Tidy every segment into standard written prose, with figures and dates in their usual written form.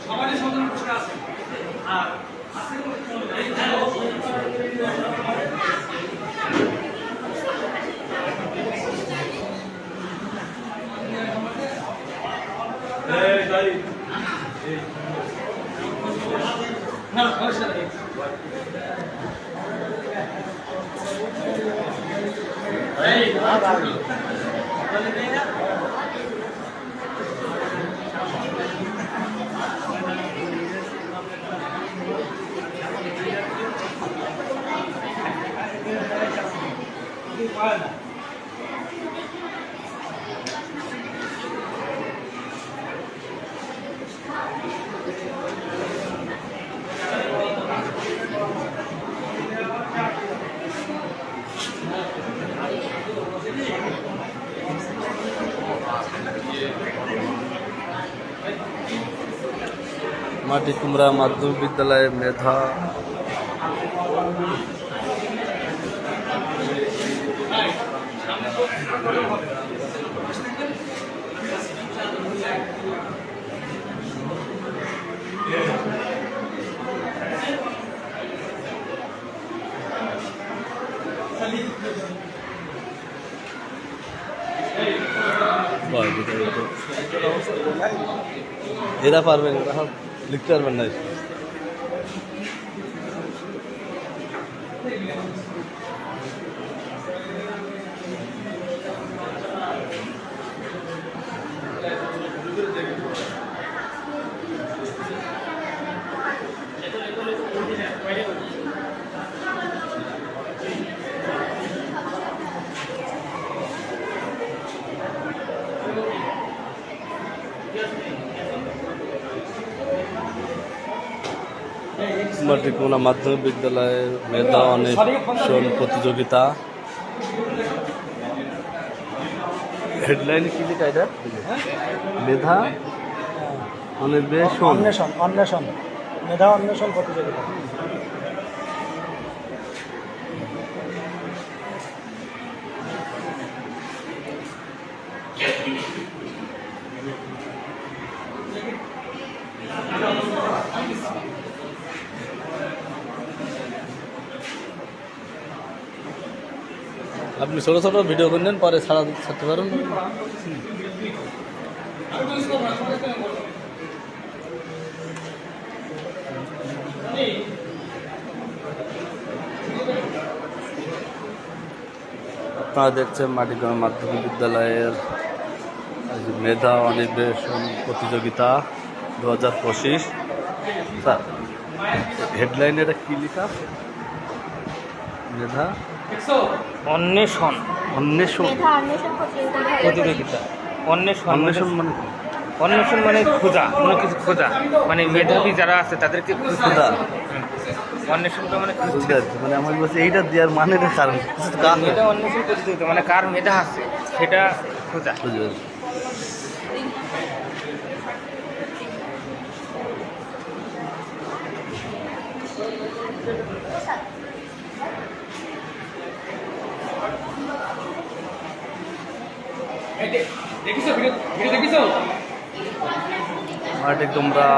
সবারই সন্তান প্রশ্ন আছে আর মাটিকুমড়া মাধ্যমিক বিদ্যালয়ের মেধা এরা পারবেন, এরা লিখতে পারবেন না। মাটিকুমড়া মাধ্যমিক বিদ্যালয়ের মেধা অন্বেষণ প্রতিযোগিতা। হেডলাইন কি লেখা এটা? মেধা অন্বেষণ মেধা অন্বেষণ প্রতিযোগিতা। আপনি ছোটো ছোটো ভিডিও করে নেন, পরে ছাড়তে পারেন। আপনারা দেখছেন মাটিকুমড়া মাধ্যমিক বিদ্যালয়ের মেধা অন্বেষণ প্রতিযোগিতা 2025। স্যার, হেডলাইন এটা কি লেখা? মেধা অন্বেষণ প্রতিযোগিতা। অন্বেষণ মানে অন্বেষণ মানে খোঁজা, কোনো কিছু খোঁজা, মানে মেধাবী যারা আছে তাদেরকে খোঁজা। অন্বেষণটা মানে বুঝতে পারছি, মানে আমার বলছে এইটা দেওয়ার মানে কারণ মেধা অন্বেষণ প্রতিযোগিতা মানে কার মেধা আছে সেটা খোঁজা। বুঝতে পারছি। মাটিকুমড়া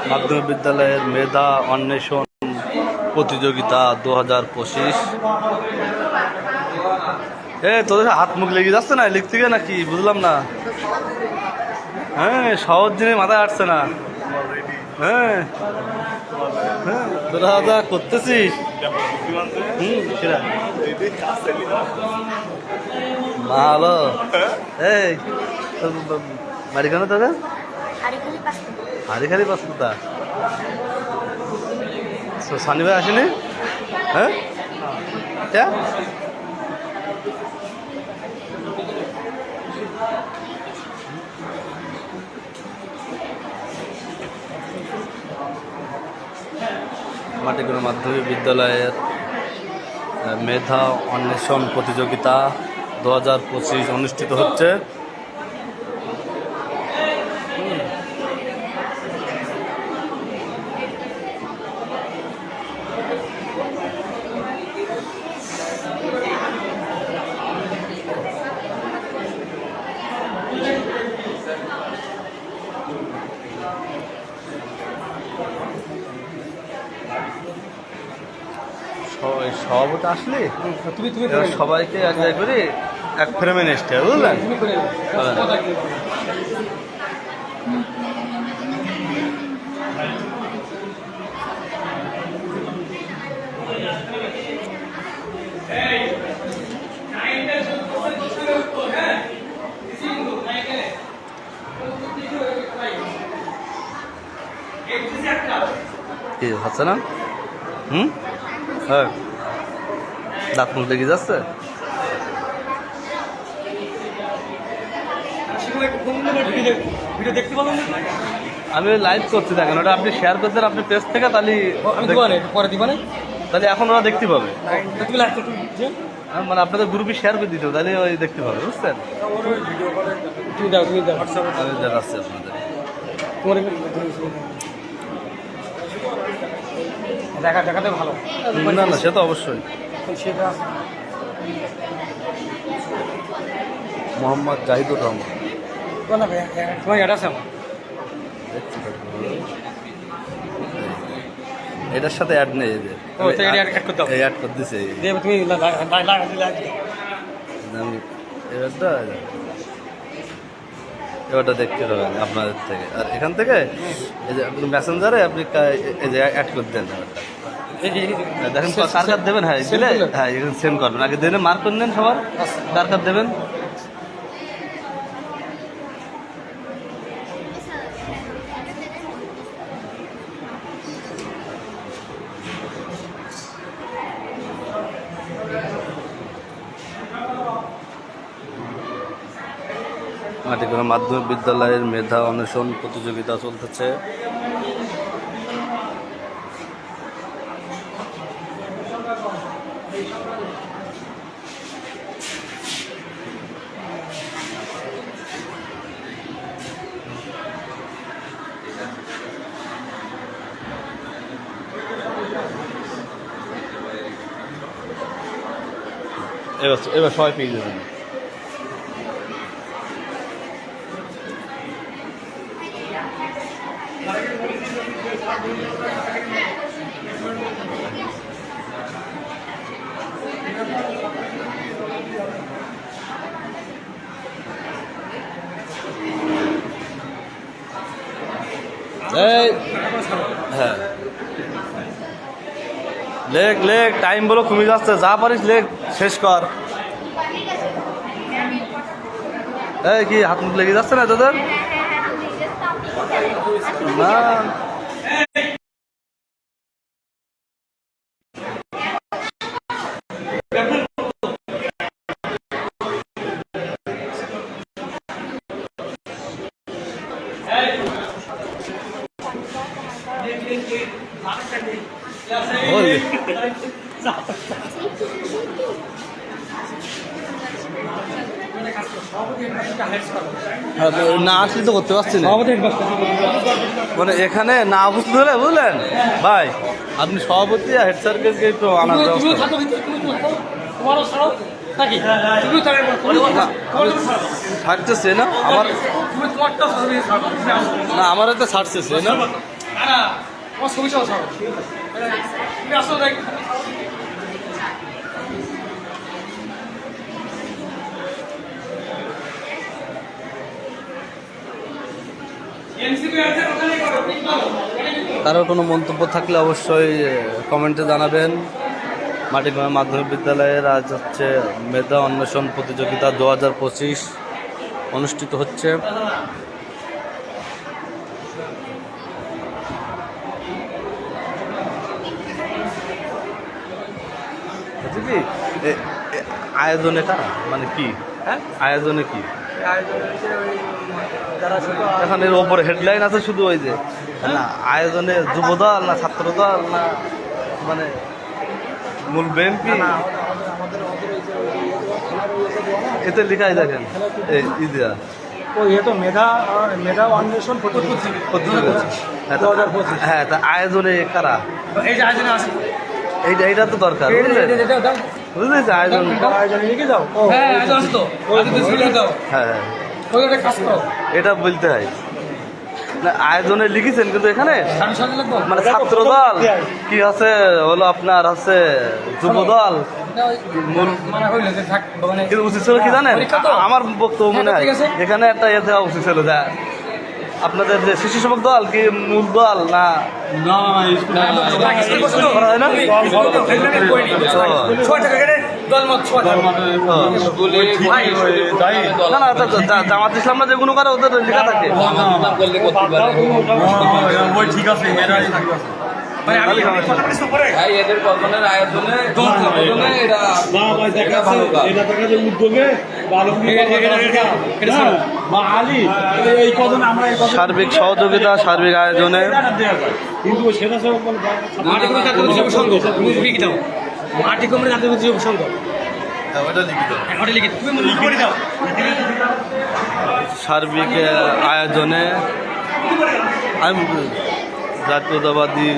মাধ্যমিক বিদ্যালয়ের মেধা অন্বেষণ প্রতিযোগিতা 2025। তোদের হাত মুখ লেগে যাচ্ছে না লিখতে গিয়ে নাকি? বুঝলাম না। হ্যাঁ, সহজ জিনিস মাথায় আসছে না। হ্যাঁ হ্যাঁ, তোরা যা করতেছিস। ভালো। এই বাড়ি কেন তোদের? হারিখালি পাঁচপুতা। শনিবার আসেনি? হ্যাঁ, মাটিকুমড়া মাধ্যমিক বিদ্যালয়ের মেধা অন্বেষণ প্রতিযোগিতা 2025 অনুষ্ঠিত হচ্ছে। সভাপতি আসলে এবার সবাইকে এক জায়গায় করে এক ফ্রেমে নেসতে হবে, বুঝলেন? কি হচ্ছে না? হ্যাঁ, দাঁত মুখ লেগে যাচ্ছে। আমি লাইভ করছি, দেখেন ওটা আপনি শেয়ার করতেন আপনি পেজ থেকে, তাহলে তাহলে এখন ওরা দেখতে পাবে। মানে আপনাদের গ্রুপে শেয়ার করে দিতে হবে, তাহলে ওই দেখতে পাবে, বুঝছেন? আমি জানাচ্ছি আপনাদের। দেখাতে ভালো না না, সে তো অবশ্যই। মোহাম্মদ জাহিদুর রহমান, এটার সাথে অ্যাড নেই, অ্যাড করে দিছে। আমি এবারটা দেখতে পাবেন আপনাদের থেকে, আর এখান থেকে এই যে আপনি মেসেঞ্জারে আপনি এই যে অ্যাড করে দেন ব্যাপারটা। দেখেন কার কার দেবেন, হ্যাঁ দিলে হ্যাঁ এখানে সেন্ড করবেন, আগে দিনে মার্ক করে নেন সবার কার কার দেবেন। মাটিগ্রাম মাধ্যমিক বিদ্যালয়ের মেধা অন্বেষণ প্রতিযোগিতা চলতেছে। এবার সবাই পেয়ে যাবেন। হ্যাঁ, লেখ লেখ, টাইম বলো কমে যাচ্ছে, যা পারিস লেখ, শেষ কর। এই কি হাত মুখ লেগে যাচ্ছে না তোদের? না না আসলে তো করতে পারছি না, মানে এখানে না বুঝতে হলে, বুঝলেন ভাই, আপনি সভাপতি আর হেড স্যারকে একটু আনার ব্যবস্থা। ছাড়তেছে না আমার, না আমার তো ছাড়তেছে না। কারো কোনো মন্তব্য থাকলে অবশ্যই কমেন্টে জানাবেন। মাটিগ্রাম মাধ্যমিক বিদ্যালয়ের আজ হচ্ছে মেধা অন্বেষণ প্রতিযোগিতা 2025 অনুষ্ঠিত হচ্ছে। কি আয়োজনে কারা, মানে কি আয়োজনে কি এখন এর ওপরে হেডলাইন আছে শুধু ওই যে না আয়োজনে যুবদল না ছাত্রদল না মানে মূল বিএনপি এতে লেখাই দেখেন এই ইদিয়া ও এ তো মেধা অন্বেষণ প্রতিযোগিতা। হ্যাঁ, 2025 হ্যাঁ, তা আয়োজনে কারা এই যে আয়োজনে আছে এইটা তো দরকার বুঝলেন বুঝলেন আয়োজন। আয়োজনে লিখে যাও ও হ্যাঁ আয়োজন আছে তো আয়োজন ছবি দাও হ্যাঁ হ্যাঁ ওই একটা কাজ করো এটা বলতে হয় না আয়োজনে লিখেছেন কিন্তু এখানে সামনে সামনে লিখবো মানে ছাত্র দল কি আছে হলো আপনার আছে যুব দল মূল মানে হইলো যে থাক মানে কিন্তু উচিত ছিল কি জানেন পরীক্ষা তো? আমার বক্তব্য মনে হয় ঠিক আছে। এখানে একটা ইয়ে দেওয়া উচিত ছিল যে আপনাদের যে শিশু সেবক দল কি মূল দল না করা হয় না? না না জামাত ইসলাম না যেগুলো করে ওদের লেখা থাকে ঠিক আছে মানে আমি এদের কল্পনার আয়োজনে এটা দেখা যায় উদ্যোগে এই কজন আমরা এই কজন সার্বিক সহযোগিতা সার্বিক আয়োজনে কিন্তু সেটা সব মাটি কুমড়ি জাতীয় যুব সংঘ তুমি লিখে দাও মাটি কুমড়ি জাতীয় যুব সংঘ হ্যাঁ, ওটা লিখে দাও তুমি লিখে দাও সার্বিক আয়োজনে আমি জাতীয়তাবাদী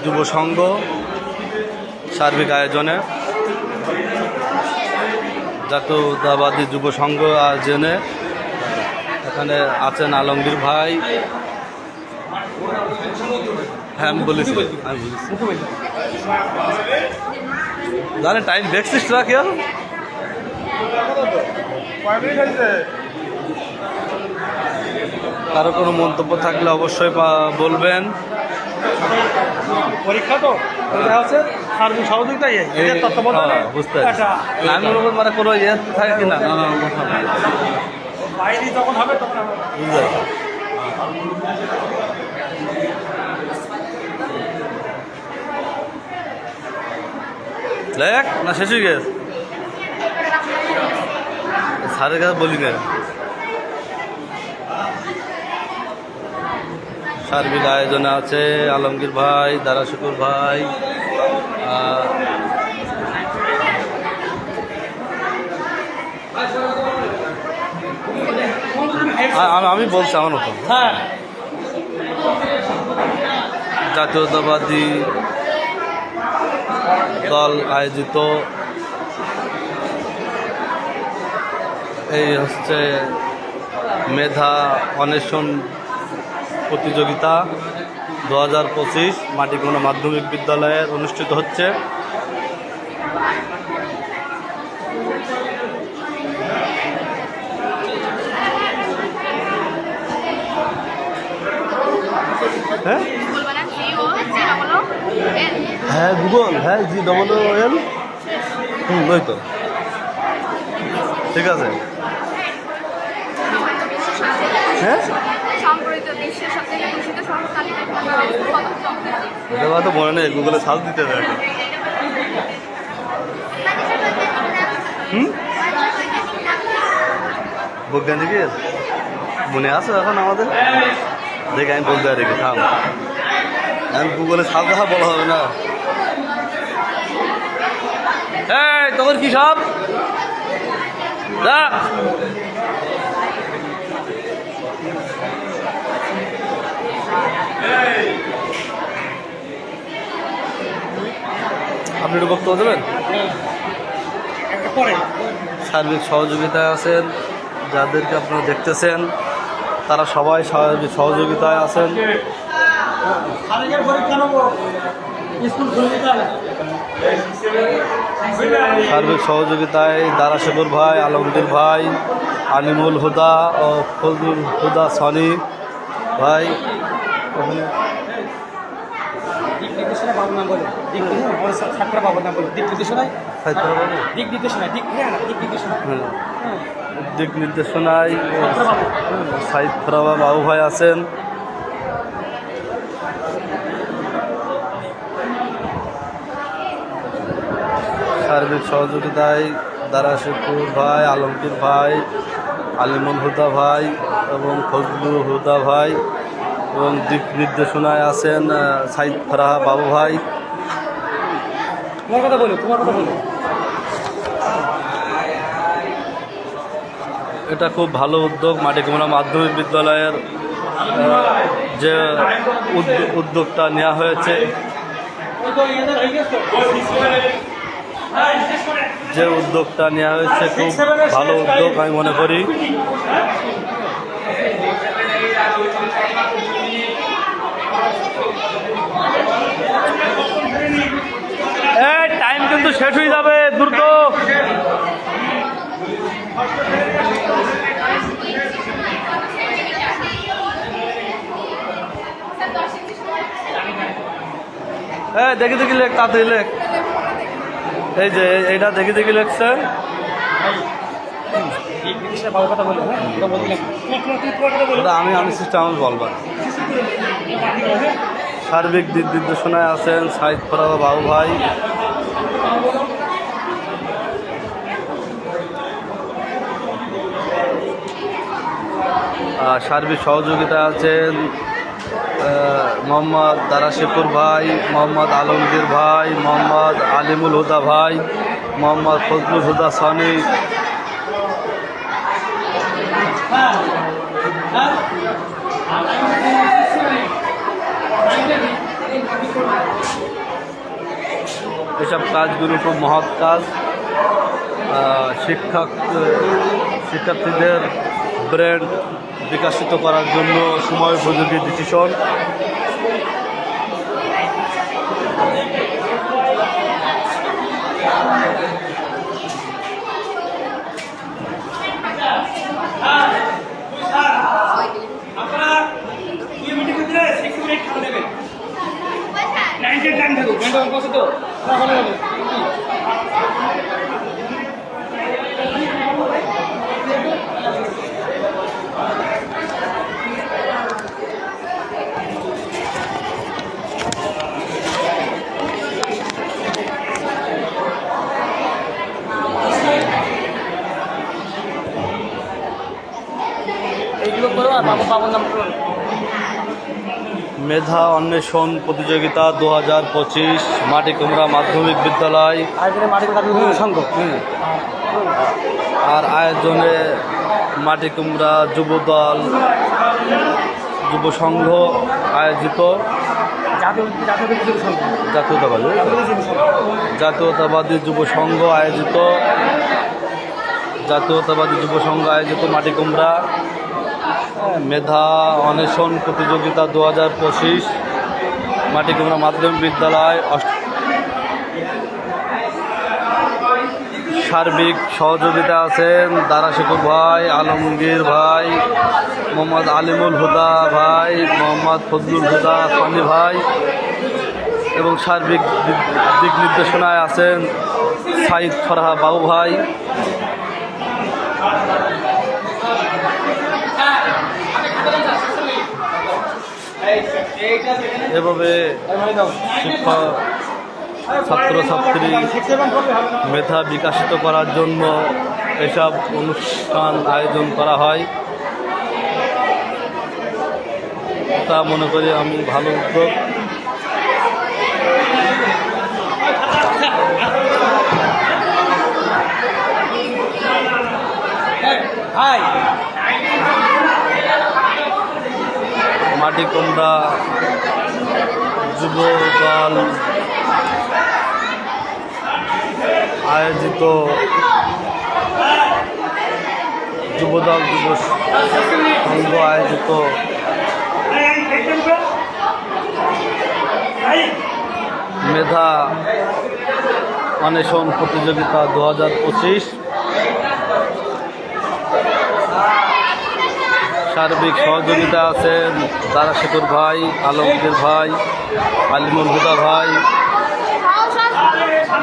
যুব সংঘ সার্বিক আয়োজনে জাতীয়তাবাদী যুব সংঘ আয়োজনে এখানে আছেন আলমগীর ভাই। হ্যাঁ আমি বলেছি জানেন টাইম দেখছিস তোরা কেউ কারো কোনো মন্তব্য থাকলে অবশ্যই বলবেন। পরীক্ষা তো এটা হচ্ছে সার্বিক সহযোগিতাই এদের তত্ত্বাবধানে হ্যাঁ, বুঝতে পারছি। আমি মনে করি মানে কোনো ইয়ে থাকে কিনা না না কথা না বাইরে যখন হবে তখন আমরা বুঝলেন দেখ না শেষ হয়ে গেছে স্যারের কাছে বলি না সার্বিক আয়োজনে আছে আলমগীর ভাই দারা শুকুর ভাই আমি বলছি আমার মতো হ্যাঁ জাতীয়তাবাদী দল আয়োজিত এই হচ্ছে মেধা অন্বেষণ প্রতিযোগিতা 2025 মাটিকোনা মাধ্যমিক বিদ্যালয়ে অনুষ্ঠিত হচ্ছে। হ্যাঁ হ্যাঁ গুগল হ্যাঁ GOOGLE ওই তো ঠিক আছে হ্যাঁ সম্প্রতি বিশ্বের সবথেকে দূষিত শহর তালিকায় ঢাকার অবস্থান কত চমৎকার। এটা তো মনে নেই গুগলে সার্চ দিতে হবে বৈজ্ঞানিকের মনে আছে এখন আমাদের দেখে আমি বলতে পারি থাম আমি গুগলে সার্চ দেখা বলা হবে না। এই তোর কি সব যা আপনি একটু বক্তব্য দেবেন। সার্বিক সহযোগিতায় আছেন যাদেরকে আপনারা দেখতেছেন তারা সবাই সার্বিক সহযোগিতায় আছেন। সার্বিকের পরীক্ষা নেব স্কুল খুলে যায় সার্বিক সহযোগিতায় দারা শেখর ভাই আলমগীর ভাই আলিমুল হুদা ও ফজলুল হুদা সনি ভাই ওখানে দিক নির্দেশনা বাবুর নাম বলে দিক ছাত্র বাবুর নাম বলে দিক নির্দেশনায় দিক নির্দেশনায় দিক হ্যাঁ দিক নির্দেশনা দিক নির্দেশনায় সাইদ ফরাবা বাবু ভাই আছেন। সার্বিক সহযোগিতায় দারা শেখর ভাই আলমগীর ভাই আলিমুল হুদা ভাই এবং ফজলুল হুদা ভাই এবং দিক নির্দেশনায় আছেন সাইদ ফরাহা বাবু ভাই। তোমার কথা বলো তোমার কথা বলো এটা খুব ভালো উদ্যোগ মাটিকুমড়া মাধ্যমিক বিদ্যালয়ের যে উদ্যোগটা নেওয়া হয়েছে, যে উদ্যোগটা নেওয়া হয়েছে খুব ভালো উদ্যোগ আমি মনে করি। টাইম কিন্তু শেষ হয়ে যাবে, দ্রুত। দেখি দেখি লেখ, তাড়াতাড়ি লেখ। এই যে এইটা দেখি দেখি লেখছে। আমি সিস্টেম আমি বলবো। সার্বিক দিক নির্দেশনায় আছেন সাইদ ফরাহ বাবু ভাই। সার্বিক সহযোগিতা আছেন মোহাম্মদ দারাশেখর ভাই, মোহাম্মদ আলমগীর ভাই, মোহাম্মদ আলিমুল হুদা ভাই, মোহাম্মদ ফজলুল হুদা সানি, এসব কাজগুলো খুব মহৎ কাজ। শিক্ষার্থীদের ব্রেন বিকশিত করার জন্য সময় উপযোগী ডিসিশন। মেধা অন্বেষণ প্রতিযোগিতা 2025 মাটিকুমড়া মাধ্যমিক বিদ্যালয় আর আয়োজনে মাটিকুমড়া যুবদল যুব সংঘ আয়োজিত জাতীয়তাবাদী যুব সংঘ আয়োজিত মাটিকুমড়া মেধা অন্বেষণ প্রতিযোগিতা 2025 মাটিকুমড়া মাধ্যমিক বিদ্যালয়। সার্বিক সহযোগিতা আছেন দারাশেখর ভাই, আলমগীর ভাই, মোহাম্মদ আলিমুল হুদা ভাই, মোহাম্মদ ফজলুল হুদা সানি ভাই এবং সার্বিক দিক নির্দেশনায় আছেন সাইদ ফরাহ বাবু ভাই। এভাবে শিক্ষক ছাত্রছাত্রী মেধা বিকশিত করার জন্য এসব অনুষ্ঠান আয়োজন করা হয়, তা মনে করি আমি ভালো উদ্যোগ। মাটিকুমড়া যুব দল আয়োজিত যুবদল যুব সংঘ আয়োজিত মেধা অন্বেষণ প্রতিযোগিতা 2025 সার্বিক সহযোগিতা আছেন দারাশেখর ভাই, আলমগীর ভাই, আলিমুল হুদা ভাই,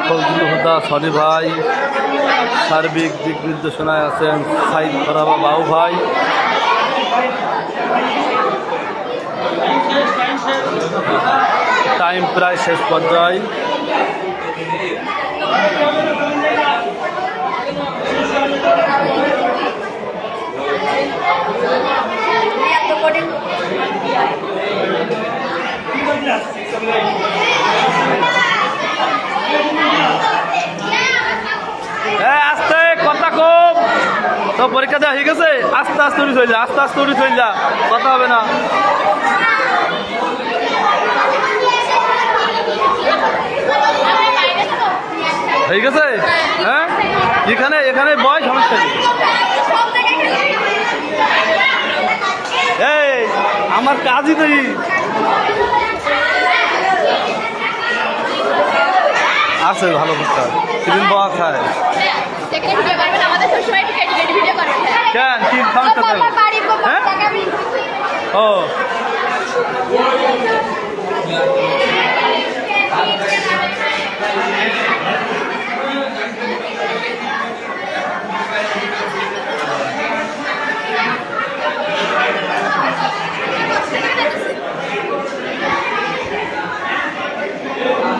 ফজলুল হুদা সানি ভাই। সার্বিক দিক নির্দেশনায় আছেন সাইদ ফরাহ বাবু ভাই। টাইম প্রায় শেষ পর্যায়ে। আস্তে কথা কম। তো পরীক্ষা দেওয়া হয়ে গেছে, আস্তে আস্তে উঠে চলে যা, আস্তে আস্তে উঠে চলে যা, কথা হবে না। হয়ে গেছে? হ্যাঁ, এখানে এখানে বয়, সমস্যা নেই। এই আমার কাজই তো আছে ভালো করতে হবে, সেদিন বয়া খায়। কেন কি সমস্যা? হ্যাঁ, ও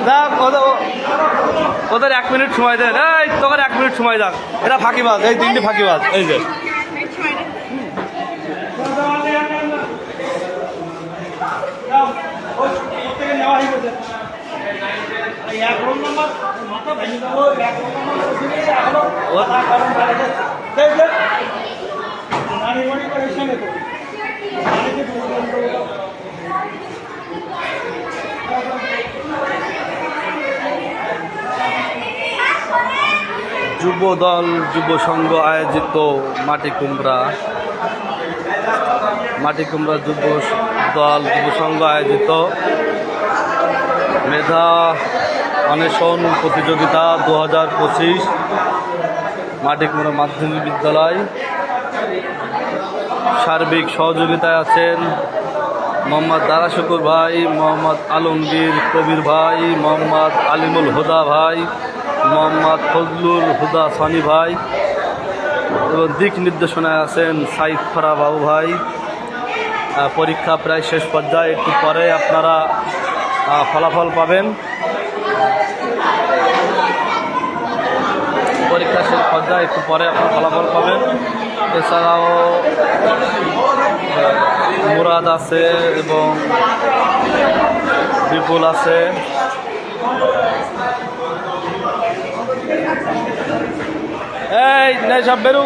দেখ, ওদের 1 মিনিট সময় দেন। এই তোদের 1 মিনিট সময় দেখ, এরা ফাঁকিবাজ, এই 3টি ফাঁকিবাজ। এই যে যুব দল যুব সংঘ আয়োজিত মাটি কুমড়া যুব দল যুব সংঘ আয়োজিত মেধা অন্বেষণ প্রতিযোগিতা 2025 মাটি কুমড়া মাধ্যমিক বিদ্যালয়। সার্বিক সহযোগিতায় আছেন মোহাম্মদ দারা শুকুর ভাই, মোহাম্মদ আলমগীর কবির ভাই, মোহাম্মদ আলিমুল হুদা ভাই, মোহাম্মদ ফজলুল হুদা সানি ভাই এবং দিক নির্দেশনায় আছেন সাইদ ফারা বাবু ভাই। পরীক্ষা প্রায় শেষ পর্যায়ে, একটু পরে আপনারা ফলাফল পাবেন। পরীক্ষা শেষ পর্যায়ে, একটু পরে আপনারা ফলাফল পাবেন। এছাড়াও মুরাদ আছে এবং বিপুল আছে। এই সব বেরু।